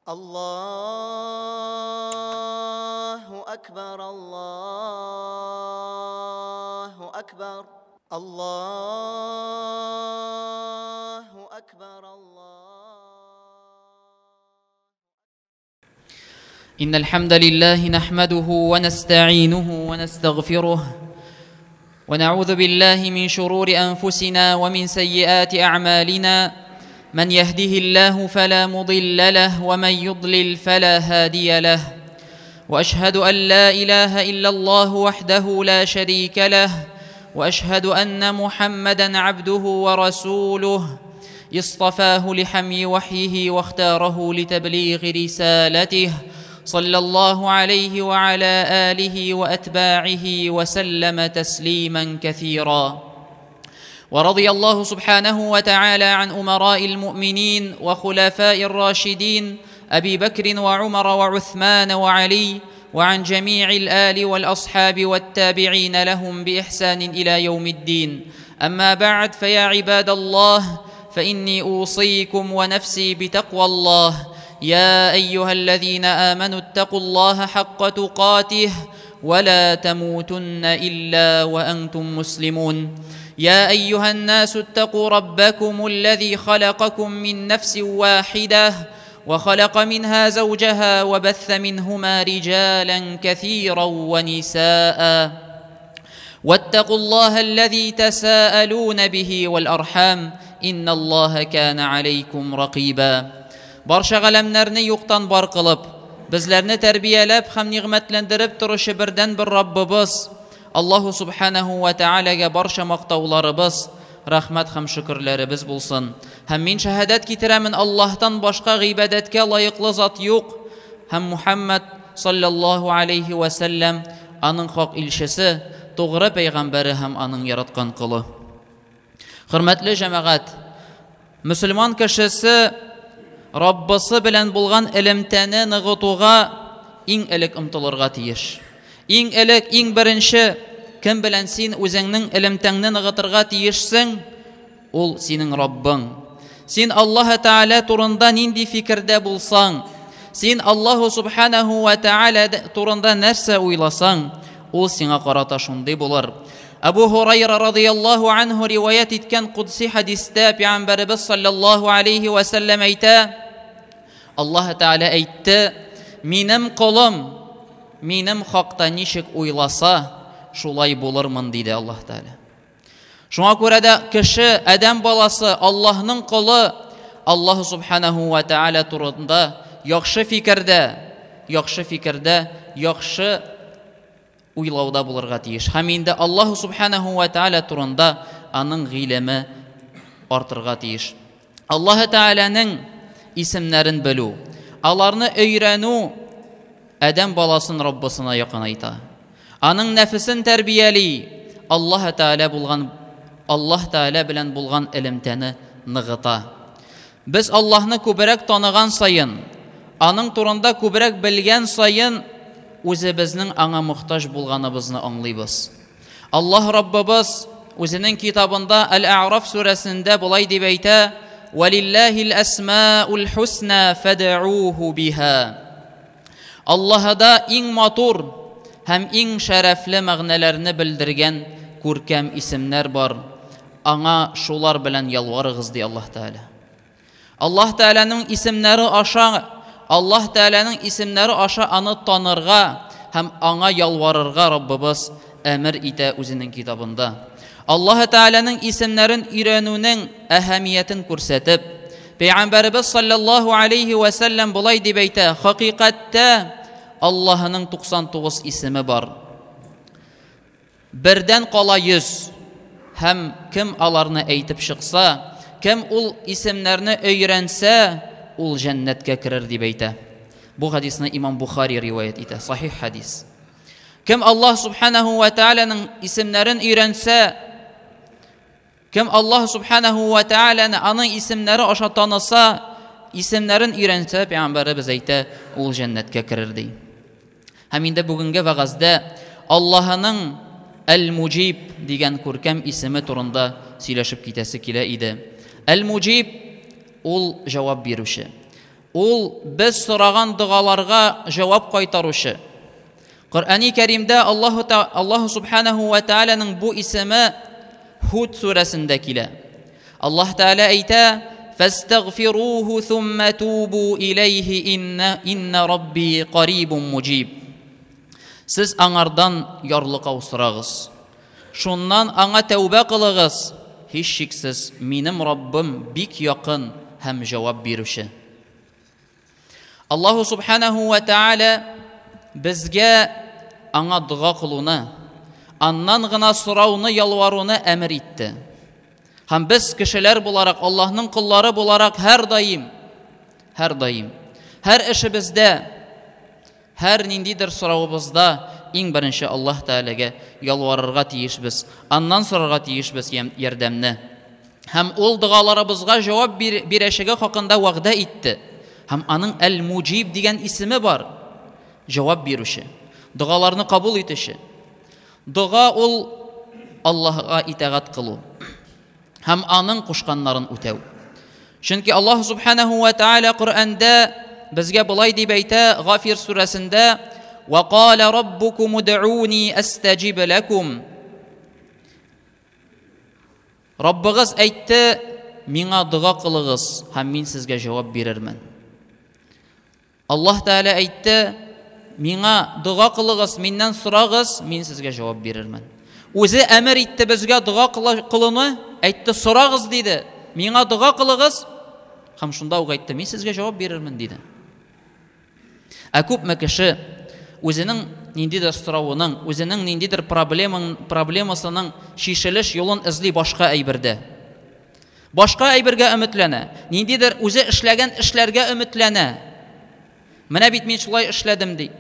الله أكبر الله أكبر الله أكبر إن الحمد لله نحمده ونستعينه ونستغفره ونعوذ بالله من شرور أنفسنا ومن سيئات أعمالنا من يهده الله فلا مضل له ومن يضلل فلا هادي له وأشهد أن لا إله إلا الله وحده لا شريك له وأشهد أن محمدًا عبده ورسوله اصطفاه لحمي وحيه واختاره لتبليغ رسالته صلى الله عليه وعلى آله وأتباعه وسلم تسليما كثيرا. ورضي الله سبحانه وتعالى عن أمراء المؤمنين وخلفاء الراشدين أبي بكر وعمر وعثمان وعلي وعن جميع الآل والأصحاب والتابعين لهم بإحسان إلى يوم الدين. أما بعد، فيا عباد الله، فإني أوصيكم ونفسي بتقوى الله. يا أيها الذين آمنوا اتقوا الله حق تقاته ولا تموتن إلا وأنتم مسلمون. يا أيها الناس اتقوا ربكم الذي خلقكم من نفس واحدة وخلق منها زوجها وبث منهما رجالا كثيرا ونساء واتقوا الله الذي تساءلون به والأرحام إن الله كان عليكم رقيبا. Barcha galamlarni yo'qdan bor qilib, bizlarni tarbiyalab ham ni'matlantirib turishi birdan bir Robbimiz Alloh subhanahu va taolaga barcha maqtovlarimiz, rahmat ham shukrlarimiz bo'lsin. Ham men shahodat keltiraman, Allohdan boshqa ibodatga loyiqli zot yo'q. Ham Muhammad sallallohu alayhi va sallam aning haq elchisi, to'g'ri payg'ambari ham aning yaratgan quli. Hurmatli jamoat, musulmon kishisi Rabbisi bilan bo'lgan ilmtani nig'ituga eng ilk umtilirga tiyish. Eng ilk, eng birinchi kim bilan sen o'zingning ilmtangni nig'itirga tiyishsing, ul sening Robbing. Sen Alloh taolo turunda nindi fikrda bo'lsang, sen Alloh subhanahu va taolo turunda narsa o'ylasang, ul senga qarata shunday bo'lar. Abu Hurayra radhiyallohu anhu rivoyat etgan qudsi hadisda payg'ambarimiz sallallohu alayhi va sallam ayta: Alloh taolo aytdi, mening qo'lim mening haqda nishik o'ylasa, shulay bo'lurman dedi Alloh taolo. Shunga ko'ra da kishi, adam bolasi Allohning qo'li Alloh subhanahu va taolo turunda yaxshi fikrda, yaxshi o'ylovda bo'lirga tiyish. Hamda Alloh subhanahu va taolo turunda aning ilmi ortirga tiyish. Alloh taolaning isimlarini bilu, ularni öyrənu adam balasının Rabbisine yaqinayta. Aning nefsin terbiyeli, Allah Taala bilan bo'lgan ilmtani nig'ita. Biz Allah'ni ko'proq tanıgan sayın, aning turunda ko'proq bilgan sayın, o'zimizning anga muhtoj bo'lganimizni anglaymiz. Allah Rabbimiz o'zining kitabında Al-A'raf surasida bulay deb ayta: "Valillahil asmaul husna fad'uuhu biha." Allah'da eng motor ham eng sharafli ma'nolarni bildirgan ko'rkam ismlar bor. Anga shular bilan yalvarig'iz dey Alloh taolo. Alloh taolaning isimlari osha ani tanirga ham anga yalvarırga Rabbimiz emir ite o'zining kitabında. Alloh taolaning isimlarin öğrenüning ahamiyatini ko'rsatib, Peygamberimiz sallallohu alayhi va sallam bulay deb ayta: haqiqatda Allohning 99 ismi bor. Birdan qola 100. Ham kim alarni aytib chiqsa, kim ul isimlarni öğrensa, ul jannatga kirar deb ayta. Bu hadisni Imom Buxoriy rivoyat etadi, sahih hadis. Kim Alloh subhanahu va taolaning isimlarini öğrensa, kim Alloh subhanahu va taolani aning isimlari osha tanisa, isimlarini öğrensa, payg'ambarimiz ayta, ul jannatga kirar dey. Hamda bugungi va'zda Allohning Al-Mujib degan ko'rkam ismi turunda сөйләшеп китәсе килә иде. Al-Mujib ул javob beruvchi. ул без сораган дуаларга җавап кайтарушы. Коръәни Кәримдә Аллаһ Субханаһу ва Тааляның бу исеме Худ сүрәсендә килә. Аллаһ Таала әйтә: "Фастагфируһу thumma тубу илейһи инна рабби қарибун муҗиб." Сез аңардан ярлык сорагыз. Шуннан аңа тәүбә кылыгыз. Һич шиксез, минем Раббым бик якын һәм җавап бирүче. Аллаһ Субханаһу ва Тааля безгә аңа дуа кылуны, аннан гына сорауны, ялваруны әмер итте. Һәм без кешеләр буларак, Аллаһның куллары буларак һәр даим, һәр эшебездә, һәр ниндидер сорауыбызда иң беренче Аллаһ Тааләгә ялварырга тиешбез, аннан сорарга тиешбез ярдәмне. Һәм ул дуаларыбызга җавап бирәчәге хакында вәгъдә итте. Һәм аның Әл-Муҗиб дигән исеме бар. Җавап бирүче, дуаларны кабул итүче. Дуа ул Аллаһка итагать кылу һәм аның кушканнарын үтәү. Чөнки Аллаһ Субханаһу ва Тааля Коръәндә безгә булай дип әйтә, Гафир сүрәсендә: "Ва қала раббукум уд'уни астаҗиб лакум." Раббыгыз әйтте: "Миңа дуа кылыгыз, һәм мин сезгә җавап бирермен." Аллаһ Таала әйтте: "Миңа дуа кылыгыз, миннән сорагыз, мин сезгә җавап бирермен." Үзе әмер итте безгә дуа кылуны, әйтте: "Сорагыз" диде. "Миңа дуа кылыгыз", һәм шунда ук әйтте: "Мин сезгә җавап бирермен" диде. Күпме кеше үзенең ниндидер сорауының, үзенең ниндидер проблемасының шишелеш юлын эзли башка әйбердә. Башка әйбергә өметләнә, ниндидер үзе эшләгән эшләргә өметләнә. Менә бит мин шулай эшләдем ди.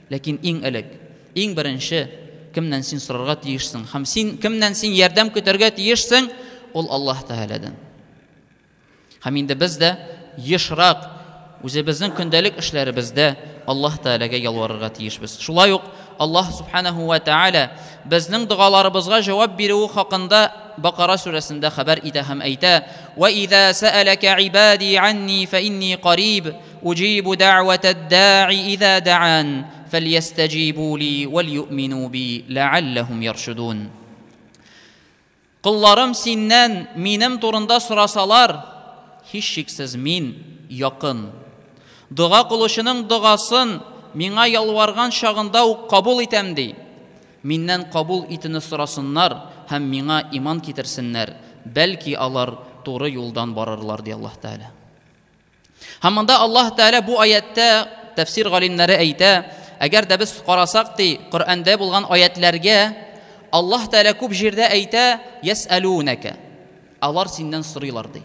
Ләкин иң элек, иң беренче кемнән син сорарга тиешсең, һәм син кемнән син ярдәм көтәргә тиешсең, ул Аллаһ Тааладан. Һәм инде без дә ешрак үзебезнең көндәлек эшләребездә Аллаһ Таалага ялварырга тиешбез. Шулай ук Аллаһ Субханаһу ва Тааля безнең дуаларыбызга җавап бирү хакында Бакара сүрәсендә хәбәр итә һәм әйтә: "Ва иза саалака ибади анни фа инни қариб, уҗибу даъватад-да'i иза да'ан, фальястаҗибу ли вальюъмину би ла'аллахум яршудун." Кулларым синнән минем турында сорасалар, һич шиксез мин якын. Дуа кылучының дуасын миңа ялварган чагында ук кабул итәм ди. Миннән кабул итүне сорасыннар һәм миңа иман китерсеннәр, бәлки алар туры юлдан барырлар ди Аллаһ Таала. Һәм монда Аллаһ Таала бу аятта тәфсир галимнәре әйтә, әгәр дә без карасак ди, Коръәндә булган аятләргә Аллаһ Таала күп җирдә әйтә: "Ясалунака", алар синнән сорыйлар ди.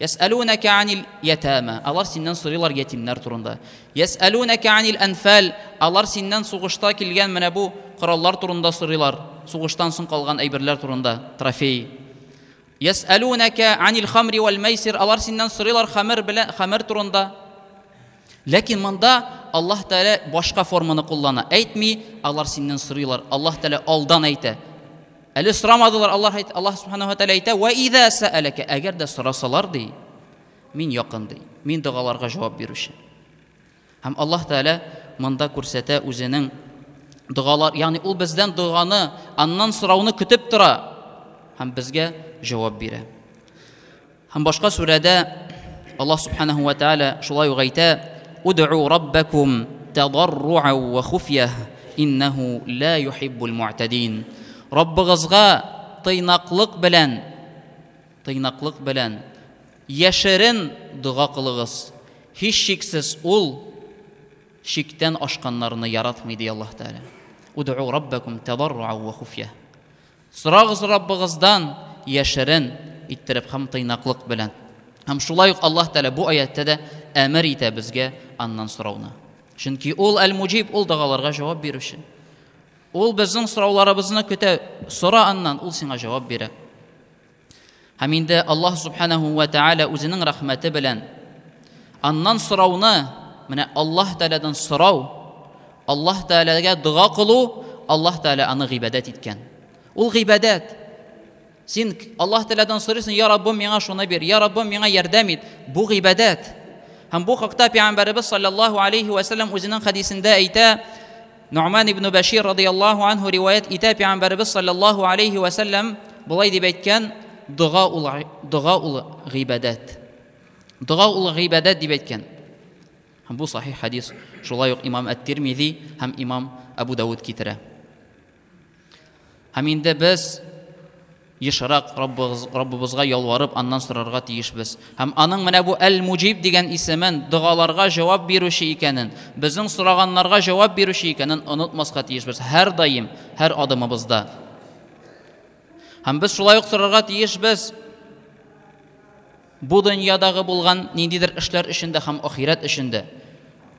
"Ясалунака анил ятама", алар синнән сорыйлар ятимнәр турында. "Ясалунака анил анфал", алар синнән сугышта килгән менә бу кораллар турында сорыйлар, сугыштан соң калган әйберләр турында, трофей. "Ясалунака анил хамри вал майсир", алар синнән сорыйлар хамыр турында. Ләкин монда Аллаһ Таала башка форманы куллана. Әйтми, алар синнән сорыйлар. Аллаһ Таала алдан әйтә. Әле сорамадылар, Аллаһ Субханаһу ва Тааля әйтә: "Ва иза саалака", әгәр дә сорасалар ди, мин якын ди, мин дуаларга җавап бирүче. Һәм Аллаһ Таала монда күрсәтә үзенең дуалар, ягъни ул бездән дуаны, аннан сорауны көтеп тора һәм безгә җавап бирә. Һәм башка сүрәдә Аллаһ Субханаһу ва Тааля шулай ук әйтә: "Уд'у раббакум тадарру'ан ва хуфья, иннаху ла юхиббул му'тадин." Раббыгызга тыйнаклык белән яшерен дуа кылыгыз. Һич шиксез ул шиктән ашканнарны яратмый ди Аллаһ Таала. "Уд'у раббакум тадарру'ан ва хуфья." Сорагыз Раббыгыздан яшерен иттереп һәм тыйнаклык белән. Һәм шулай ук Аллаһ Таала бу аятта да әмер итә безгә аннан сорауны. Чөнки ул Әл-Муҗиб, ул дуаларга җавап бирүче. Ул безнең сорауларыбызны көтә, сора аннан, ул сиңа җавап бирә. Һәм инде Аллаһ Субханаһу ва Тааля үзенең рәхмәте белән аннан сорауны, менә Аллаһ Тааладан сорау, Аллаһ Таалага дуа кылу, Аллаһ Таала аны гыйбадат иткән. Ул гыйбадат. Син Аллаһ Тааладан сорыйсың: "Я Раббым, миңа шуны бир, я Раббым, миңа ярдәм ит." Бу гыйбадат. Һәм бу хакта Пәйгамбәрбез саллаллаһу алейхи ва саллям үзенең хадисендә әйтә, Нуъман ибн Башир радиллаһу анһу риваят итә, Пәйгамбәрбез саллаллаһу алейхи ва саллям булай дип әйткән: дуга ул гыйбадат. Дуга ул гыйбадат дип әйткән. Һәм бу сахих хадис. Шулай ук имам Ат-Тирмизи һәм имам Абу Дауд китерә. Һәм инде без ешрак Раббыбызга ялварып, аннан сорарга тиешбез. Һәм аның менә бу Әл-Муҗиб дигән исемен, дугаларга җавап бирүче икәнен, безнең сораганнарга җавап бирүче икәнен онытмаска тиешбез һәр даим, һәр адымыбызда. Һәм без шулай ук сорарга тиешбез бу дөньядагы булган ниндидер эшләр өчендә һәм ахират өчендә.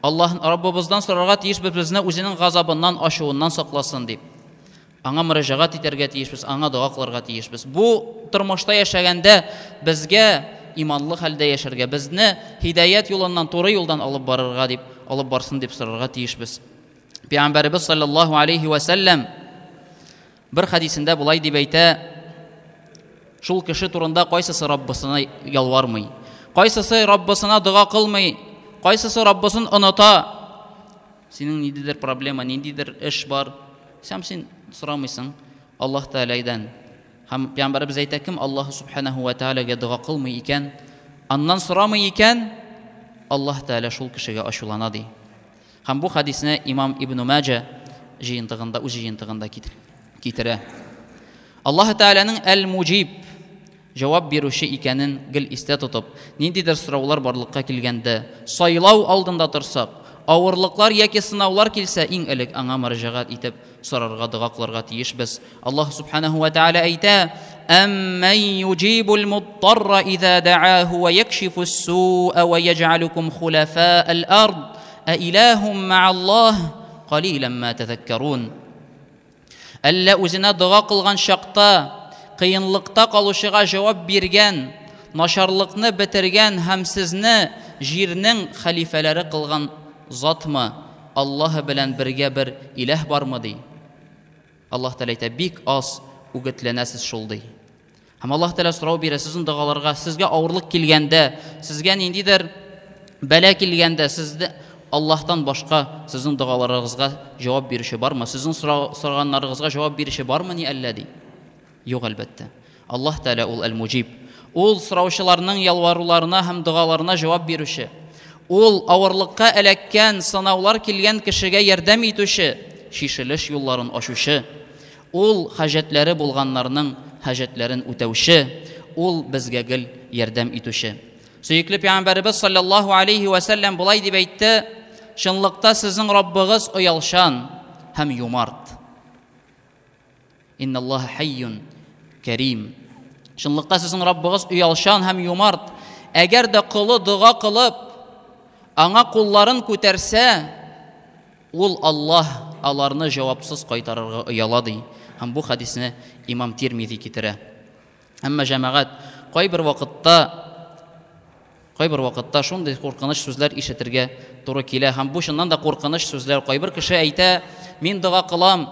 Аллаһ Раббыбыздан сорарга тиешбез безне үзенең газабыннан, ачуыннан сакласын дип. Аңа мөрәҗәгать итәргә тиешбез, аңа дуа кылырга тиешбез. Бу тормышта яшәгәндә безгә иманлы хәлдә яшәргә, безне һидаят юлыннан, туры юлдан алып барырга дип, алып барсын дип сорарга тиешбез. Пәйгамбәрбез саллаллаһу алейхи ва саллям бер хадисендә булай дип әйтә: шул кеше турында кайсысы Раббысына ялвармый, кайсысы Раббысына дуа кылмый, кайсысы Раббысын оныта. Синең ниндидер проблема, ниндидер эш бар, син сорамыйсың Аллаһ Тәгаләдән. Һәм Пәйгамбәрбез әйтә, кем Аллаһ субханаһу ва тәгаләгә дуа кылмый икән, аннан сорамый икән, Аллаһ Тәгалә шул кешегә ачулана ди. Һәм бу хадисне имам Ибн Маҗа җыентыгында, үз җыентыгында китерә. Аллаһ Тәгаләнең Әл-Муҗиб, җавап бирүче икәнен гел истә тотып, ниндидер сораулар барлыкка килгәндә, сайлау алдында торсак, авырлыклар яки сынаулар килсә, иң элек аңа мөрәҗәгать итеп сорарга, дуа кылырга тиешбез. Аллаһ субханаһу ва тәгалә әйтә: «Амман юҗибул муттарра иза да'аху ва якшифу ас-су'a ва ядж'алуkum хулафа'ал ард, а илахум ма'аллаһ қалилан ма тәзәккәрун». Әллә үзенә дуа кылган чакта кыенлыкта калучыга җавап биргән, начарлыкны бетергән һәм сезне җирнең хәлифәләре кылган затмы, Аллаһ белән бергә бер иләһ бармы ди. Аллаһ Тәгалә әйтә: бик аз үгетләнәсез шул ди. Һәм Аллаһ Тәгалә сорау бирә сезнең дуаларга, сезгә авырлык килгәндә, сезгә ниндидер бәла килгәндә, сездә Аллаһтан башка сезнең дуаларыгызга җавап бирүче бармы? Сезнең сораганнарыгызга җавап бирүче бармы ни әллә ди? Юк, әлбәттә. Аллаһ Тәгалә ул Әл-Муҗиб. Ул сораучыларның ялваруларына һәм дуаларына җавап бирүче. Ул авырлыкка эләккән, сынаулар килгән кешегә ярдәм итүче, шишелеш юлларын ачучы. Ул хаҗәтләре булганнарның хаҗәтләрен үтәүче. Ул безгә гел ярдәм итүче. Сөйекле Пәйгамбәрбез саллаллаһу алейхи ва саллям булай дип әйтте: чынлыкта сезнең Раббыгыз оялшан һәм юмарт. Инналлаһа хайюн кәрим. Чынлыкта сезнең Раббыгыз оялшан һәм юмарт. Әгәр дә кулы дуа кылып, аңа кулларын күтәрсә, ул Аллаһ аларны җавапсыз кайтарырга ояла ди. Һәм бу хадисне имам Тирмизи китерә. Әмма җәмәгать, кайбер вакытта шундый куркыныч сүзләр ишетергә туры килә. Һәм бу чыннан да куркыныч сүзләр. Кайбер кеше әйтә: мин дуа кылам,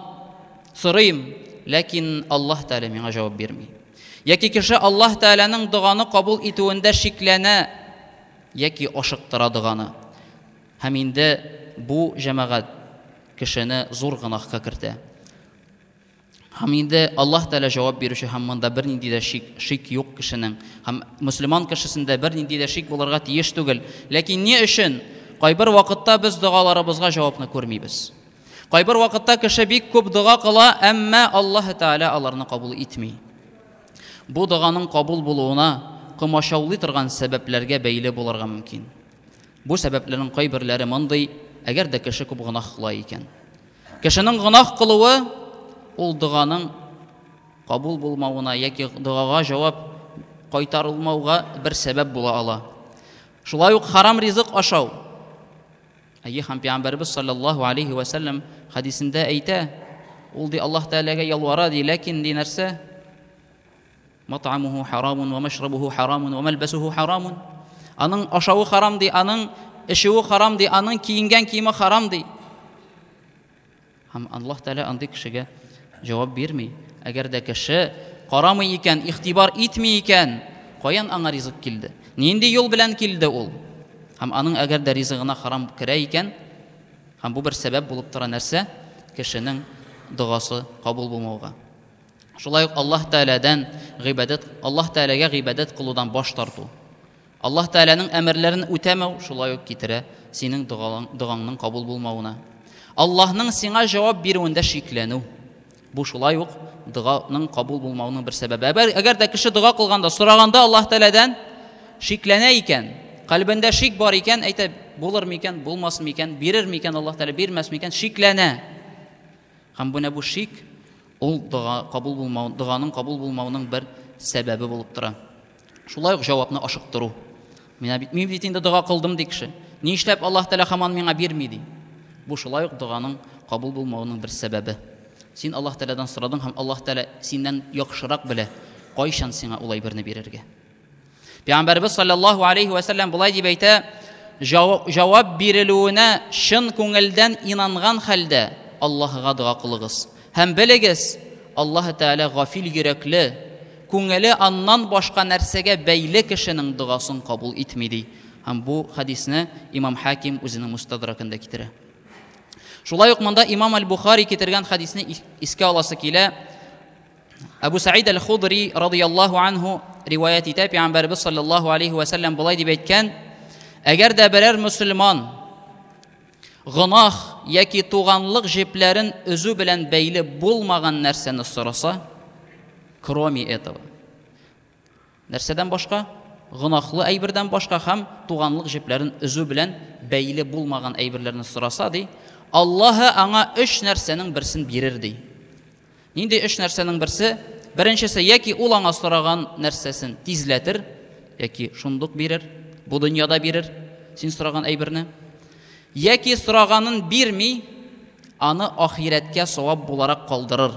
сорыйм, ләкин Аллаһ Тәгалә миңа җавап бирми. Яки кеше Аллаһ Тәгаләнең дуганы кабул итүендә шикләнә, яки ашыктыра дуганы. Һәм инде бу җәмәгать кешене зур гынахка кертә. Һәм инде Аллаһ Тәгалә җавап бирүче, һәм монда бернинди дә шик юк кешенең. Һәм мөселман кешесендә бернинди дә шик булырга тиеш түгел. Ләкин ни өчен? Кайбер вакытта без дуаларыбызга җавапны күрмибез. Кайбер вакытта кеше бик күп дуа кыла, әмма Аллаһ Тәгалә аларны кабул итми. Бу дуаның кабул булуына кымашаулый торган сәбәпләргә бәйле булырга мөмкин. Бу сәбәпләрнең кайберләре мондый: әгәр дә кеше күп гынах кыла икән, кешенең гынах кылуы ул дуаның кабул булмавына яки дуага җавап кайтарылмауга бер сәбәп була ала. Шулай ук харам ризык ашау. Һәм Пәйгамбәрбез саллаллаһу алейхи ва саллям хадисендә әйтә, ул ди Аллаһ Тәгаләгә ялвара ди, ләкин ди нәрсә? Мат'амуху харамун ва машрабуху харамун ва малбасуху харамун. Аның ашавы харам ди, аның эшеүе харам ди, аның киенгән киеме харам ди. Һәм Аллаһ Тәгалә андый кешегә җавап бирми. Әгәр дә кеше карамый икән, игътибар итми икән, каян аңа ризык килде? Нинди юл белән килде ул? Һәм аның әгәр дә ризыгына харам керә икән, һәм бу бер сәбәп булып тора нәрсә? Кешенең дугасы кабул булмауга. Шулай ук Аллаһ Тәгаләдән гыйбадәт, Аллаһ Тәгаләгә гыйбадәт кылудан баш тарту. Аллаһ Тәгаләнең әмерләрен үтәмәү шулай ук китерә синең дугаңның кабул булмавына. Аллаһның сиңа җавап бирүендә шикләнү. Бу шулай ук дуганың кабул булмауының бер сәбәбе. Әгәр дә кеше дуга кылганда, сораганда Аллаһ Тәгаләдән шикләнә икән, калбендә шик бар икән, әйтә, булыр микән, булмас микән, бирер микән Аллаһ Тәгалә, бирмәс микән, шикләнә. Һәм бу шик ул дуганың кабул булмауының бер сәбәбе булып тора. Шулай ук җавапны ашыктыру. Мин бит инде дуга кылдым ди кеше. Ни эшләп Аллаһ Тәгалә һаман миңа бирми ди? Бу шулай ук дуганың кабул булмауының бер сәбәбе. Син Аллаһ Тәгаләдән сорадың һәм Аллаһ Тәгалә синнән яхшырак белә, кайчан сиңа улай берне бирергә. Пәйгамбәрбез саллаллаһу алейхи ва саллям булай дип әйтә: җавап бирелүенә шын күңелдән инанган хәлдә Аллаһка дуга кылыгыз. Һәм белегез, Аллаһ Тәгалә гафил йөрәкле, күңеле аннан башка нәрсәгә бәйле кешенең дугасын кабул итми ди. Һәм бу хадисне Имам Хаким үзенең Мустадракында китерә. Шулай ук монда Имам Аль-Бухари китергән хадисне искә аласы килә. Абу Саид Аль-Худри радийаллаһу анһу риваят итә, Пәйгамбәрбез саллаллаһу алейхи ва саллям булай дип әйткән: әгәр дә берәр мөселман гынах яки туганлык җепләрен үзү белән бәйле булмаган нәрсәне сораса, кроме этого. Нәрсәдән башка? Гынахлы әйбердән башка һәм туганлык җепләрен үзү белән бәйле булмаган әйберләрне сораса ди, Аллаһы аңа 3 нәрсәнең берсен бирер ди. Нинди 3 нәрсәнең берсе? Беренчесе, яки ул аңа сораган нәрсәсен тизләтер, яки шундук бирер, бу дөньяда бирер, син сораган әйберне. Яки сораганын бирми, аны ахирәткә савап буларак калдырыр.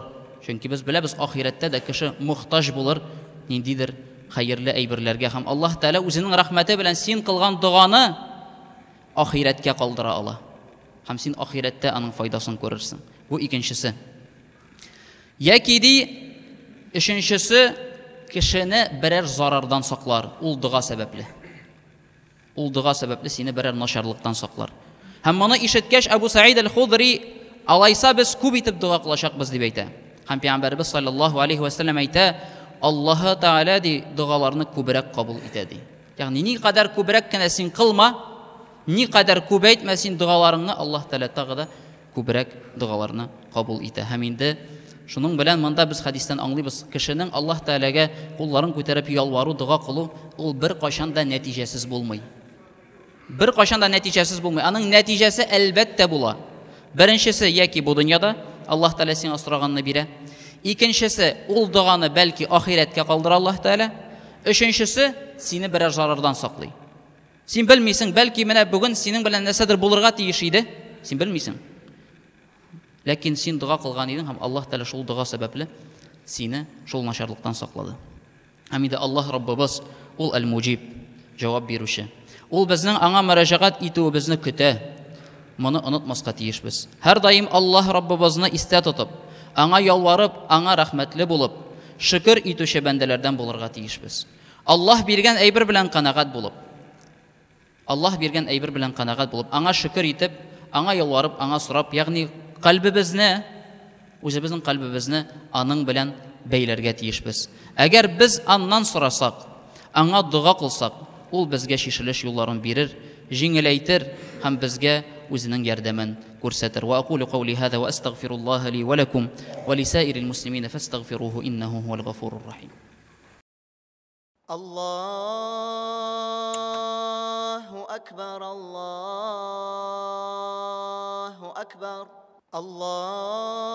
Чөнки без беләбез, ахирәттә дә кеше мохтаҗ булыр ниндидер хәерле әйберләргә, һәм Аллаһ Тәгалә үзенең рәхмәте белән син кылган дуганы ахирәткә калдыра ала. Һәм син ахирәттә аның файдасын күрерсең. Бу икенчесе. Яки ди, өченчесе, кешене берәр зарардан саклар, ул дуга сәбәпле. Ул дуга сәбәпле сине берәр начарлыктан саклар. Һәм моны ишеткәч, Абу Саид Аль-Худри: алайса без күп итеп дуга кылачакбыз дип әйтә. Һәм Пәйгамбәрбез саллаллаһу алейхи ва саллям әйтә: Аллаһ Тәгалә ди дугаларны күбрәк кабул итә ди. Ягъни ни кадәр күбрәк кенә син кылма, ни кадәр күп әйтмә син дугаларыңны, Аллаһ Тәгалә тагы да күбрәк дугаларны кабул итә. Һәм инде шуның белән монда без хадистан аңлыйбыз, кешенең Аллаһ Тәгаләгә кулларын күтәреп ялвару, дуга кылу, ул бер кайчан да нәтиҗәсез булмый. Бер кайчан да нәтиҗәсез булмый. Аның нәтиҗәсе әлбәттә була. Беренчесе, яки бу дөньяда Аллаһ Тәгалә сиңа сораганны бирә. Икенчесе, ул дуганы бәлки ахирәткә калдыра Аллаһ Тәгалә. Өченчесе, сине берәр зарардан саклый. Син белмисең, бәлки менә бүген синең белән нәрсәдер булырга тиеш иде. Син белмисең. Ләкин син дуга кылган идең һәм Аллаһ Тәгалә шул дуга сәбәпле сине шул начарлыктан саклады. Һәм инде Аллаһ Раббыбыз ул Аль-Муҗиб, җавап бирүче. Ул безнең аңа мөрәҗәгать итүебезне көтә. Моны онытмаска тиешбез. Һәр даим Аллаһ Раббыбызны истә тотып, аңа ялварып, аңа рәхмәтле булып, шөкер итүче бәндәләрдән булырга тиешбез. Аллаһ биргән әйбер белән канагать булып, Аллаһ биргән әйбер белән канагать булып, аңа шөкер итеп, аңа ялварып, аңа сорап, ягъни калбыбызны, үзебезнең калбыбызны аның белән бәйләргә тиешбез. Әгәр без аннан сорасак, аңа дуга кылсак, ул безгә шишелеш юлларын бирер, җиңеләйтер һәм безгә үзенең ярдәмен күрсәтер. Ва aqulu qawli hadha wa astaghfirullah li wa lakum wa li sa'iril muslimin fastaghfiruhu innahu huwal ghafurur rahim. Allahu akbar, Allahu akbar, Allah